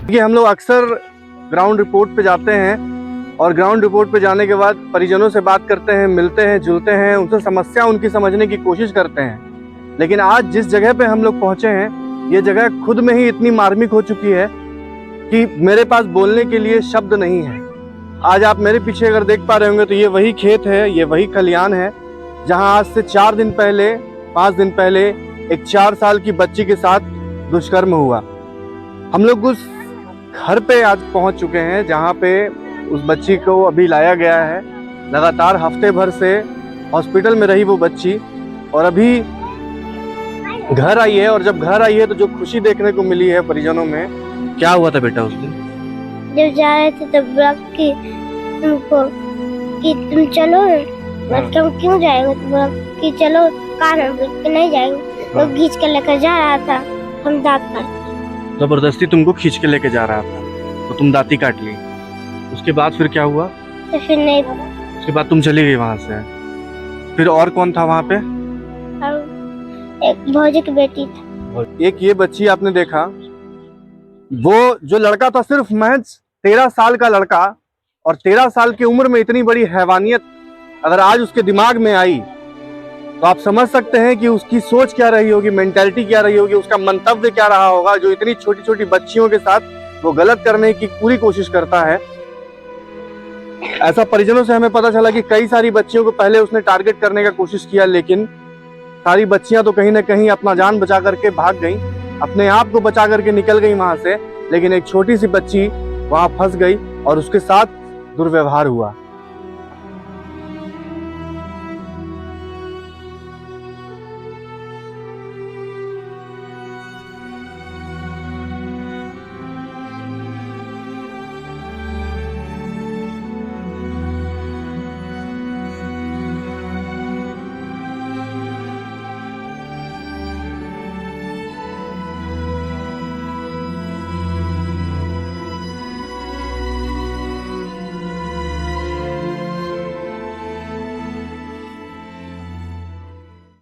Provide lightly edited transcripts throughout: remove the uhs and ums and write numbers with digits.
कि हम लोग अक्सर ग्राउंड रिपोर्ट पे जाते हैं और ग्राउंड रिपोर्ट पे जाने के बाद परिजनों से बात करते हैं, मिलते हैं, जुलते हैं, उनसे समस्या उनकी समझने की कोशिश करते हैं। लेकिन आज जिस जगह पे हम लोग पहुंचे हैं, ये जगह खुद में ही इतनी मार्मिक हो चुकी है कि मेरे पास बोलने के लिए शब्द नहीं है। आज आप मेरे पीछे अगर देख पा रहे होंगे तो ये वही खेत है, ये वही खलियान है जहां आज से 5 दिन पहले एक 4 साल की बच्ची के साथ दुष्कर्म हुआ। हम लोग उस घर पे आज पहुंच चुके हैं जहां पे उस बच्ची को अभी लाया गया है। लगातार हफ्ते भर से हॉस्पिटल में रही वो बच्ची और अभी घर आई है। और जब घर आई है तो जो खुशी देखने को मिली है परिजनों में। क्या हुआ था बेटा उस दिन? जब जा रहे थे तब बोला कि तुमको कि तुम चलो। तुम क्यों जाएंगे? तो बोला कि चलो कार में नहीं जाएंगे। वो खींच के लेकर जा रहा था, हम दांत काट। जबरदस्ती तुमको खींच के लेके जा रहा था तो तुम दांती काट ली। उसके बाद फिर क्या हुआ? तो फिर नहीं, उसके बाद तुम चली गई वहां से। फिर और कौन था वहां पे? एक भौजी की बेटी था। एक ये बच्ची आपने देखा, वो जो लड़का था सिर्फ महज 13 साल का लड़का, और 13 साल की उम्र में इतनी बड़ी हैवानियत अगर आज उसके दिमाग में आई तो आप समझ सकते हैं कि उसकी सोच क्या रही होगी, मेंटालिटी क्या रही होगी, उसका मंतव्य क्या रहा होगा, जो इतनी छोटी छोटी बच्चियों के साथ वो गलत करने की पूरी कोशिश करता है। ऐसा परिजनों से हमें पता चला कि कई सारी बच्चियों को पहले उसने टारगेट करने का कोशिश किया, लेकिन सारी बच्चियां तो कहीं ना कहीं अपना जान बचा करके भाग गई, अपने आप को बचा करके निकल गई वहां से। लेकिन एक छोटी सी बच्ची वहां फंस गई और उसके साथ दुर्व्यवहार हुआ।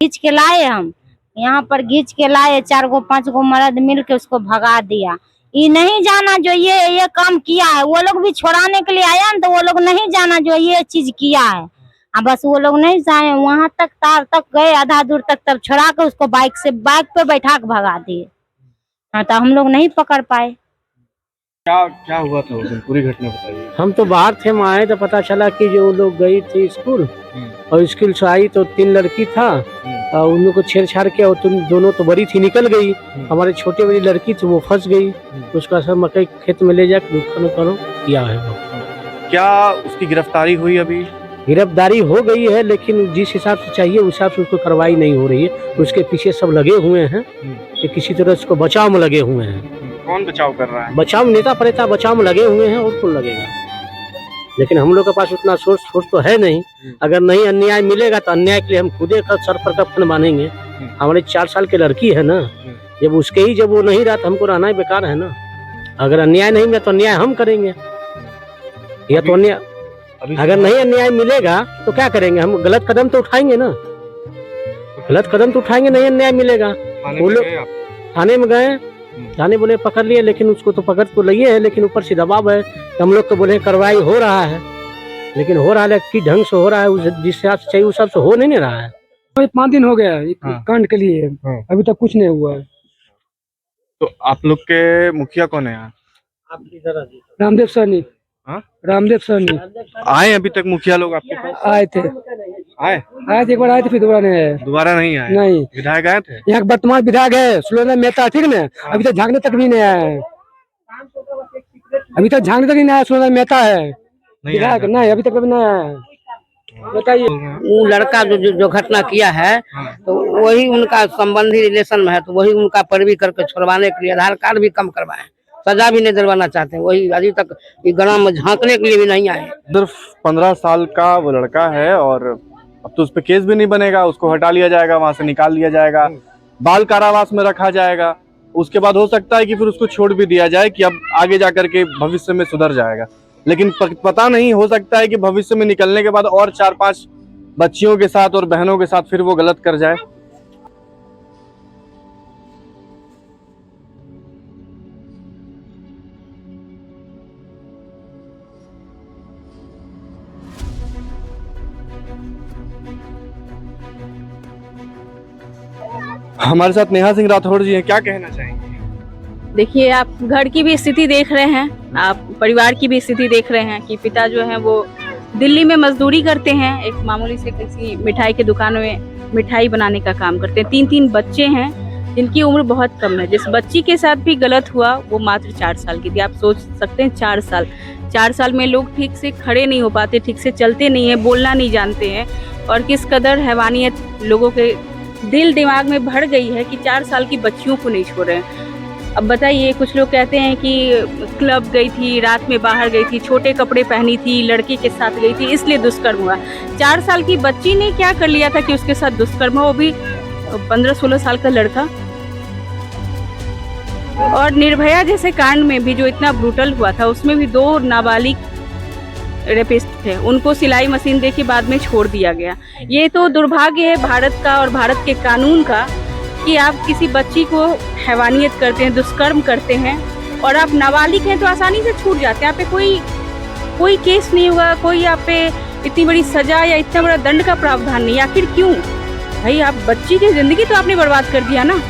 खींच के लाए, हम यहाँ पर खींच के लाए, 4 गो 5 गो मर्द मिल के उसको भगा दिया। ये नहीं जाना जो ये काम किया है। वो लोग भी छोड़ाने के लिए आया ना, तो वो लोग नहीं जाना जो ये चीज किया है। बस वो लोग नहीं जाए, वहां तक तार तक गए, आधा दूर तक, तब छोड़ा के उसको बाइक पे बैठा के भगा दिए। हाँ, तो हम लोग नहीं पकड़ पाए। क्या हुआ था उस दिन, पूरी घटना बताइए। हम तो बाहर थे, वहाँ आए तो पता चला कि जो लोग गई थी स्कूल और स्कूल से आई तो 3 लड़की था और उन लोग को छेड़छाड़ किया। और तुम दोनों तो बड़ी थी, निकल गई। हमारी छोटी बड़ी लड़की थी, वो फंस गई। उसका सब मकई खेत में ले जाकर दुकानों किया है। वो क्या उसकी गिरफ्तारी हुई? अभी गिरफ्तारी हो गई है, लेकिन जिस हिसाब से चाहिए उस हिसाब से उसको कार्रवाई नहीं हो रही है। उसके पीछे सब लगे हुए हैं कि किसी तरह उसको बचाव में लगे हुए हैं। कौन बचाव कर रहा है? बचाव नेता प्रेता बचाव में लगे हुए हैं, और कौन लगेगा। लेकिन हम लोग के पास उतना सोर्स तो है नहीं। अगर नहीं अन्याय मिलेगा तो अन्याय के लिए हम खुदे का सर पर कफन बांधेंगे। हमारी 4 साल की लड़की है ना, जब वो नहीं रहा तो हमको रहना ही बेकार है ना। अगर अन्याय नहीं मिला तो अन्याय हम करेंगे, या तो अन्याय अगर नहीं अन्याय मिलेगा तो क्या करेंगे? हम गलत कदम तो उठाएंगे ना, गलत कदम तो उठाएंगे, नहीं अन्याय मिलेगा। वो लोग थाने में गए, थाने बोले पकड़ लिए, लेकिन उसको तो पकड़ तो लिए है, लेकिन ऊपर से दबाव है। हम लोग को बोले कार्रवाई हो रहा है, लेकिन हो रहा है कि ढंग से हो रहा है, जिस हिसाब से चाहिए उस हिसाब से हो नहीं रहा है। 5 दिन हो गया कांड के लिए, अभी तक कुछ नहीं हुआ है। तो आप लोग के मुखिया कौन है? रामदेव सहनी। रामदेव सहनी आए अभी तक मुखिया लोग आपके पास? आए थे, आए थे एक बार आए थे, फिर दोबारा नहीं आए? नहीं। विधायक आए थे? यहाँ वर्तमान विधायक है सुलोचना मेहता, ठीक ना, अभी तक झांकने तक भी नहीं आया है। अभी तक झांकने तक नहीं आया। सुलोचना मेहता है विधायक, नहीं अभी तक कभी नहीं आया है। बताइए। वो लड़का जो घटना किया है तो वही उनका संबंधी रिलेशन में है, तो वही उनका पैरवी करके छुड़वाने के लिए आधार कार्ड भी कम करवाए, सजा भी नहीं दिलवाना चाहते हैं। वही अभी तक ग्राम में झांकने के लिए भी नहीं आए। सिर्फ 15 साल का वो लड़का है और अब तो उस पर केस भी नहीं बनेगा, उसको हटा लिया जाएगा, वहां से निकाल लिया जाएगा, बाल कारावास में रखा जाएगा। उसके बाद हो सकता है कि फिर उसको छोड़ भी दिया जाए कि अब आगे जाकर के भविष्य में सुधर जाएगा। लेकिन पता नहीं, हो सकता है कि भविष्य में निकलने के बाद और 4-5 बच्चियों के साथ और बहनों के साथ फिर वो गलत कर जाए। हमारे साथ नेहा सिंह राठौड़ जी हैं, क्या कहना चाहेंगे? देखिए, आप घर की भी स्थिति देख रहे हैं, आप परिवार की भी स्थिति देख रहे हैं कि पिता जो है वो दिल्ली में मजदूरी करते हैं, एक मामूली से किसी मिठाई की दुकान में मिठाई बनाने का काम करते हैं। 3 बच्चे हैं जिनकी उम्र बहुत कम है। जिस बच्ची के साथ भी गलत हुआ वो मात्र 4 साल की थी। आप सोच सकते हैं 4 साल में लोग ठीक से खड़े नहीं हो पाते, ठीक से चलते नहीं है, बोलना नहीं जानते हैं, और किस कदर हैवानियत लोगों के दिल दिमाग में भर गई है कि 4 साल की बच्चियों को नहीं छोड़ रहे हैं। अब बताइए, कुछ लोग कहते हैं कि क्लब गई थी, रात में बाहर गई थी, छोटे कपड़े पहनी थी, लड़के के साथ गई थी, इसलिए दुष्कर्म हुआ। 4 साल की बच्ची ने क्या कर लिया था कि उसके साथ दुष्कर्म हो, वो भी 15-16 साल का लड़का। और निर्भया जैसे कांड में भी जो इतना ब्रूटल हुआ था, उसमें भी 2 नाबालिग रेपिस्ट थे, उनको सिलाई मशीन दे के बाद में छोड़ दिया गया। ये तो दुर्भाग्य है भारत का और भारत के कानून का कि आप किसी बच्ची को हैवानियत करते हैं, दुष्कर्म करते हैं, और आप नाबालिग हैं तो आसानी से छूट जाते हैं। आप पे कोई केस नहीं होगा, कोई आप पे इतनी बड़ी सजा या इतना बड़ा दंड का प्रावधान नहीं। आखिर क्यों भाई? आप बच्ची की जिंदगी तो आपने बर्बाद कर दिया ना।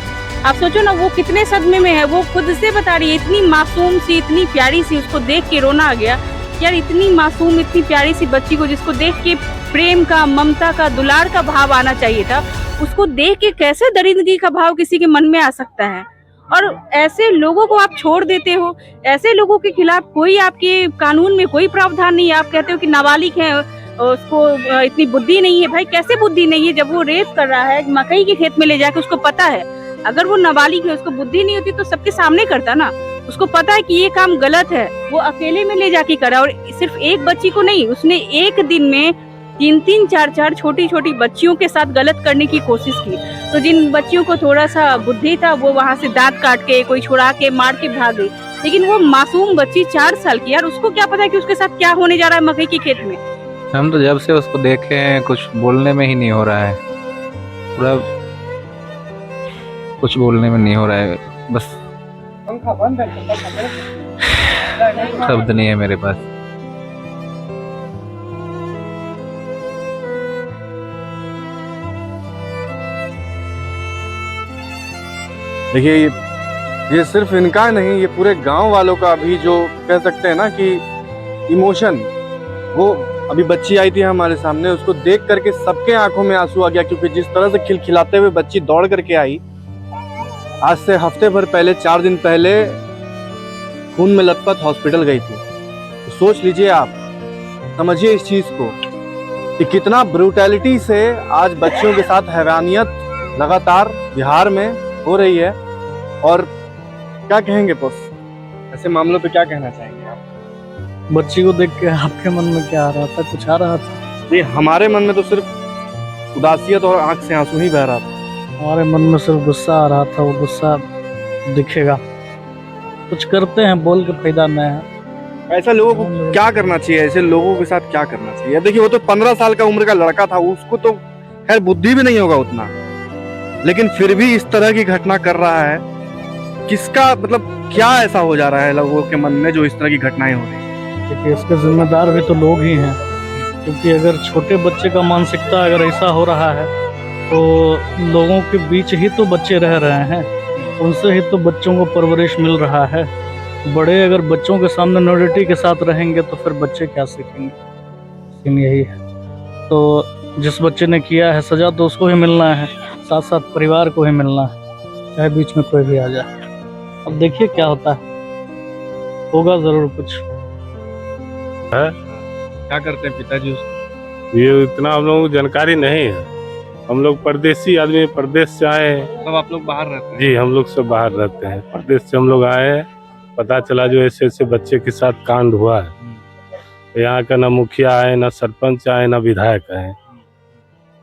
आप सोचो ना, वो कितने सदमे में है, वो खुद से बता रही है, इतनी मासूम सी, इतनी प्यारी सी, उसको देख के रोना आ गया यार। इतनी मासूम, इतनी प्यारी सी बच्ची को जिसको देख के प्रेम का, ममता का, दुलार का भाव आना चाहिए था, उसको देख के कैसे दरिंदगी का भाव किसी के मन में आ सकता है? और ऐसे लोगों को आप छोड़ देते हो। ऐसे लोगों के खिलाफ कोई आपके कानून में कोई प्रावधान नहीं है। आप कहते हो कि नाबालिग है, उसको इतनी बुद्धि नहीं है। भाई कैसे बुद्धि नहीं है? जब वो रेप कर रहा है मकई के खेत में ले जाके, उसको पता है अगर वो नाबालिग है, उसको बुद्धि नहीं होती तो सबके सामने करता ना। उसको पता है कि ये काम गलत है, वो अकेले में ले जाके करा। और सिर्फ एक बच्ची को नहीं, उसने एक दिन में 3-3, 4-4 छोटी बच्चियों के साथ गलत करने की कोशिश की। तो जिन बच्चियों को थोड़ा सा बुद्धि था, वो वहां से दांत काट के, कोई छुड़ा के, मार के भाग गई। लेकिन वो मासूम बच्ची 4 साल की, यार उसको क्या पता है कि उसके साथ क्या होने जा रहा है मकई के खेत में? हम तो जब से उसको देखे हैं कुछ बोलने में ही नहीं हो रहा है, पूरा कुछ बोलने में नहीं हो रहा है, बस शब्द नहीं है मेरे पास। देखिए, ये सिर्फ इनका नहीं, ये पूरे गांव वालों का भी, जो कह सकते हैं ना कि इमोशन। वो अभी बच्ची आई थी हमारे सामने, उसको देख करके सबके आंखों में आंसू आ गया, क्योंकि जिस तरह से खिलखिलाते हुए बच्ची दौड़ करके आई। आज से हफ्ते भर पहले, 4 दिन पहले खून में लथपथ हॉस्पिटल गई थी। तो सोच लीजिए आप, समझिए इस चीज को कि कितना ब्रूटैलिटी से आज बच्चियों के साथ हैवानियत लगातार बिहार में हो रही है। और क्या कहेंगे बॉस, ऐसे मामलों पे क्या कहना चाहेंगे आप? बच्ची को देख के आपके मन में क्या आ रहा था? कुछ आ रहा था? ये हमारे मन में तो सिर्फ उदासियत और आंख से आंसू ही बह रहा था। हमारे मन में सिर्फ गुस्सा आ रहा था। वो गुस्सा दिखेगा, कुछ करते हैं, बोल के फायदा नहीं है। ऐसा लोगों को क्या करना चाहिए? ऐसे लोगों के साथ क्या करना चाहिए? देखिए, वो तो 15 साल का उम्र का लड़का था, उसको तो खैर बुद्धि भी नहीं होगा उतना, लेकिन फिर भी इस तरह की घटना कर रहा है। किसका मतलब क्या ऐसा हो जा रहा है लोगों के मन में जो इस तरह की घटनाएं हो रही है? क्योंकि इसके जिम्मेदार भी तो लोग ही हैं। क्योंकि अगर छोटे बच्चे का मानसिकता अगर ऐसा हो रहा है, तो लोगों के बीच ही तो बच्चे रह रहे हैं, उनसे ही तो बच्चों को परवरिश मिल रहा है। बड़े अगर बच्चों के सामने न्यूडिटी के साथ रहेंगे तो फिर बच्चे क्या सीखेंगे? सीन यही है। तो जिस बच्चे ने किया है, सजा तो उसको ही मिलना है, साथ साथ परिवार को ही मिलना है, चाहे बीच में कोई भी आ जाए। अब देखिए क्या होता है, होगा जरूर कुछ। क्या करते हैं पिताजी उसको? ये इतना हम लोगों को जानकारी नहीं है। हम लोग परदेसी आदमी, प्रदेश से आए हैं। सब आप लोग बाहर रहते हैं? जी, हम लोग सब बाहर रहते हैं, प्रदेश से हम लोग आए हैं। पता चला जो ऐसे ऐसे बच्चे के साथ कांड हुआ है। यहाँ का ना मुखिया है, ना सरपंच आए, ना विधायक आए।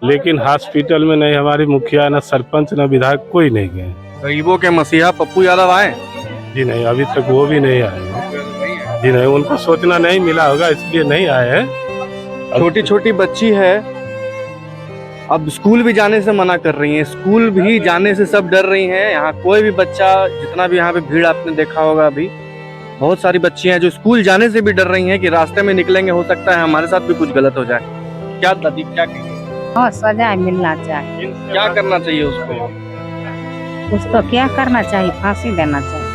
लेकिन हॉस्पिटल में नहीं हमारी मुखिया, ना सरपंच, ना विधायक, कोई नहीं गए। गरीबों के मसीहा पप्पू यादव आए? जी नहीं, अभी तक वो भी नहीं आए। जी नहीं, उनको सोचना नहीं मिला होगा, इसलिए नहीं आए हैं। छोटी छोटी बच्ची है, अब स्कूल भी जाने से मना कर रही हैं, स्कूल भी जाने से सब डर रही हैं। यहाँ कोई भी बच्चा, जितना भी यहाँ पे भीड़ आपने देखा होगा, अभी बहुत सारी बच्चियां हैं जो स्कूल जाने से भी डर रही हैं कि रास्ते में निकलेंगे, हो सकता है हमारे साथ भी कुछ गलत हो जाए। क्या दादी, क्या कहेंगे? हाँ, सजा मिलना चाहिए। क्या करना चाहिए उसको? उसको क्या करना चाहिए? फांसी देना चाहिए।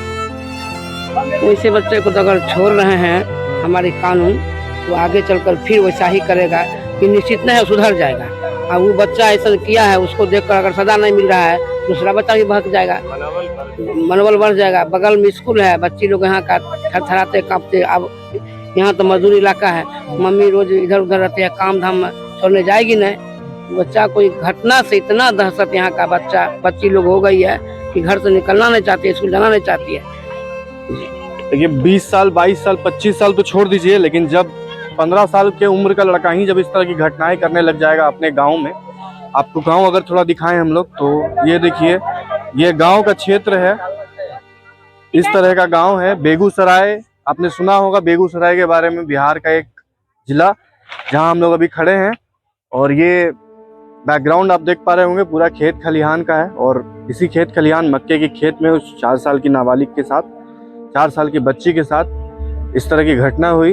वैसे बच्चे को तो अगर छोड़ रहे हैं हमारे कानून, तो आगे चलकर फिर वैसा ही करेगा कि निश्चित नहीं सुधर जाएगा। अब वो बच्चा ऐसा किया है, उसको देखकर अगर सजा नहीं मिल रहा है, दूसरा बच्चा भी भटक जाएगा, मनोबल बढ़ जाएगा। बगल में स्कूल है, बच्ची लोग यहाँ का थरथराते कांपते। अब यहाँ तो मजदूर इलाका है, मम्मी रोज इधर उधर रहते हैं, काम धाम में छोड़ने जाएगी नहीं। बच्चा कोई घटना से इतना दहशत यहाँ का बच्ची लोग हो गई है कि घर से निकलना नहीं चाहती है, स्कूल जाना नहीं चाहती है। देखिए 20 साल 22 साल 25 साल तो छोड़ दीजिए, लेकिन जब 15 साल के उम्र का लड़का ही जब इस तरह की घटनाएं करने लग जाएगा अपने गांव में। आपको गांव अगर थोड़ा दिखाएं हम लोग, तो ये देखिए, ये गांव का क्षेत्र है, इस तरह का गांव है। बेगूसराय, आपने सुना होगा बेगूसराय के बारे में, बिहार का एक जिला जहां हम लोग अभी खड़े हैं। और ये बैकग्राउंड आप देख पा रहे होंगे, पूरा खेत खलिहान का है। और इसी खेत खलिहान मक्के के खेत में उस 4 साल की नाबालिग के साथ, 4 साल की बच्ची के साथ इस तरह की घटना हुई।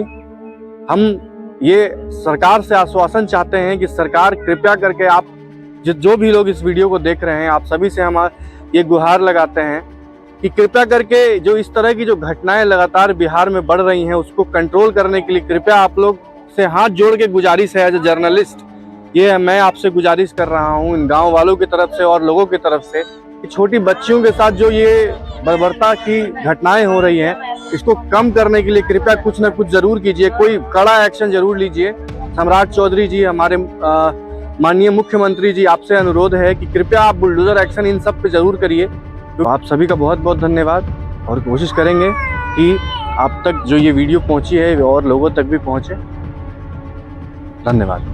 हम ये सरकार से आश्वासन चाहते हैं कि सरकार कृपया करके, आप जो भी लोग इस वीडियो को देख रहे हैं, आप सभी से हम ये गुहार लगाते हैं कि कृपया करके जो इस तरह की जो घटनाएं लगातार बिहार में बढ़ रही हैं, उसको कंट्रोल करने के लिए कृपया आप लोग से हाथ जोड़ के गुजारिश है, एज ए जर्नलिस्ट ये मैं आपसे गुजारिश कर रहा हूं इन गांव वालों की तरफ से और लोगों की तरफ से कि छोटी बच्चियों के साथ जो ये बर्बरता की घटनाएं हो रही हैं, इसको कम करने के लिए कृपया कुछ न कुछ जरूर कीजिए, कोई कड़ा एक्शन जरूर लीजिए। सम्राट चौधरी जी, हमारे माननीय मुख्यमंत्री जी, आपसे अनुरोध है कि कृपया आप बुलडोजर एक्शन इन सब पे जरूर करिए। तो आप सभी का बहुत बहुत धन्यवाद, और कोशिश करेंगे कि आप तक जो ये वीडियो पहुंची है और लोगों तक भी पहुंचे। धन्यवाद।